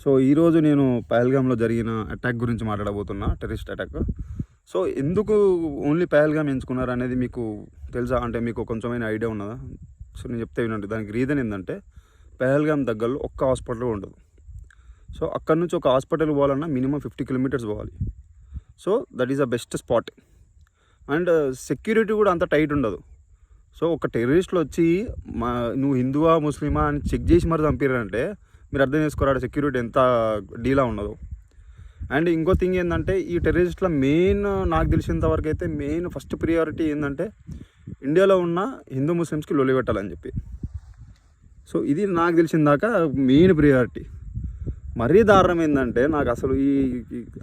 So ఈరోజు నేను పహల్గామ్లో జరిగిన అటాక్ గురించి మాట్లాడబోతున్నా, టెర్రరిస్ట్ అటాక్. సో ఎందుకు ఓన్లీ పహల్గామ్ ఎంచుకున్నారు అనేది మీకు తెలుసా? అంటే మీకు కొంచెమైనా ఐడియా ఉన్నదా? సో నేను చెప్తే వినండి. దానికి రీజన్ ఏంటంటే, పహల్గామ్ దగ్గరలో ఒక్క హాస్పిటల్ ఉండదు. సో అక్కడి నుంచి ఒక హాస్పిటల్ పోవాలన్నా మినిమం 50 కిలోమీటర్స్ పోవాలి. So that is the best spot. And security కూడా అంత టైట్ ఉండదు. సో ఒక టెర్రరిస్టులు వచ్చి నువ్వు హిందువా ముస్లిమా అని చెక్ చేసి మరి చంపారంటే మీరు అర్థం చేసుకోరాడు సెక్యూరిటీ ఎంత డీలా ఉండదు. అండ్ ఇంకో థింగ్ ఏంటంటే, ఈ టెర్రరిస్ట్ల మెయిన్ నాకు తెలిసినంత వరకు అయితే మెయిన్ ఫస్ట్ ప్రియారిటీ ఏంటంటే, ఇండియాలో ఉన్న హిందూ ముస్లిమ్స్కి లొల్లి పెట్టాలని చెప్పి. సో ఇది నాకు తెలిసిన దాకా మెయిన్ ప్రియారిటీ. మరీ దారుణం ఏంటంటే, నాకు అసలు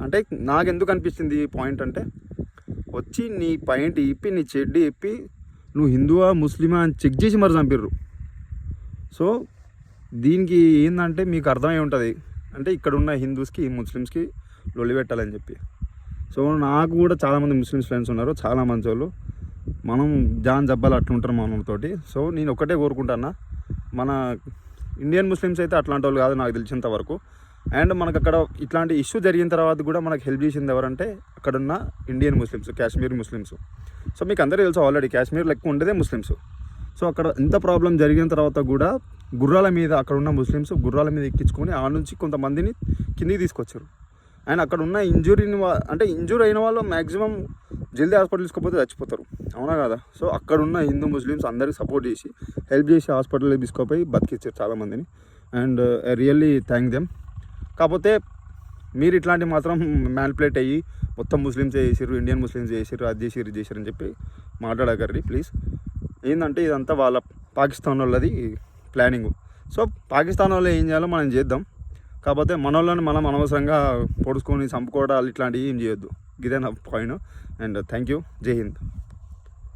అంటే నాకు ఎందుకు అనిపించింది ఈ పాయింట్ అంటే, వచ్చి నీ పాయింట్ ఇప్పి నీ చెడ్డి ఇప్పి నువ్వు హిందువా ముస్లిమా అని చెక్ చేసి మరి చంపిర్రు. సో దీనికి ఏంటంటే మీకు అర్థమై ఉంటుంది, అంటే ఇక్కడ ఉన్న హిందూస్కి ముస్లిమ్స్కి లొల్లి పెట్టాలని చెప్పి. సో నాకు కూడా చాలామంది ముస్లిమ్స్ ఫ్రెండ్స్ ఉన్నారు, చాలా మంచి వాళ్ళు. మనం జాన్ జబ్బాలు అట్లుంటారు మనతోటి. సో నేను ఒకటే కోరుకుంటున్నా, మన ఇండియన్ ముస్లిమ్స్ అయితే అట్లాంటి వాళ్ళు కాదు నాకు తెలిసినంత వరకు. అండ్ మనకు అక్కడ ఇట్లాంటి ఇష్యూ జరిగిన తర్వాత కూడా మనకు హెల్ప్ చేసింది ఎవరంటే అక్కడున్న Indian Muslims, Kashmir Muslims. So మీకు అందరూ తెలుసు ఆల్రెడీ కాశ్మీర్ లెక్క ఉండేదే ముస్లిమ్స్. సో అక్కడ ఎంత ప్రాబ్లం జరిగిన తర్వాత కూడా గుర్రాల మీద అక్కడ ఉన్న ముస్లిమ్స్ గుర్రాల మీద ఎక్కించుకొని ఆ నుంచి కొంతమందిని కిందికి తీసుకొచ్చారు. అండ్ అక్కడ ఉన్న ఇంజూరీ అయిన వాళ్ళు మ్యాక్సిమం జల్దీ హాస్పిటల్ తీసుకుపోతే చచ్చిపోతారు, అవునా కదా? సో అక్కడ ఉన్న హిందూ ముస్లిమ్స్ అందరికి సపోర్ట్ చేసి హెల్ప్ చేసి హాస్పిటల్కి తీసుకుపోయి బతికిచ్చారు చాలామందిని. And I really thank them. కాకపోతే మీరు ఇట్లాంటివి మాత్రం మ్యానిపులేట్ అయ్యి మొత్తం ముస్లిమ్స్ చేసారు, ఇండియన్ ముస్లిమ్స్ చేసారు, అది చేసారు ఇది చేసారు అని చెప్పి మాట్లాడగర్రీ ప్లీజ్. ఏంటంటే ఇదంతా వాళ్ళ పాకిస్తాన్ వాళ్ళది ప్లానింగ్. సో పాకిస్తాన్ వాళ్ళు ఏం చేయాలో మనం చేద్దాం, కాకపోతే మన వాళ్ళని మనం అనవసరంగా పొడుచుకొని చంపుకోవడాలు ఇట్లాంటివి ఏం చేయొద్దు. ఇదే నా పాయింట్. And thank you. జై హింద్.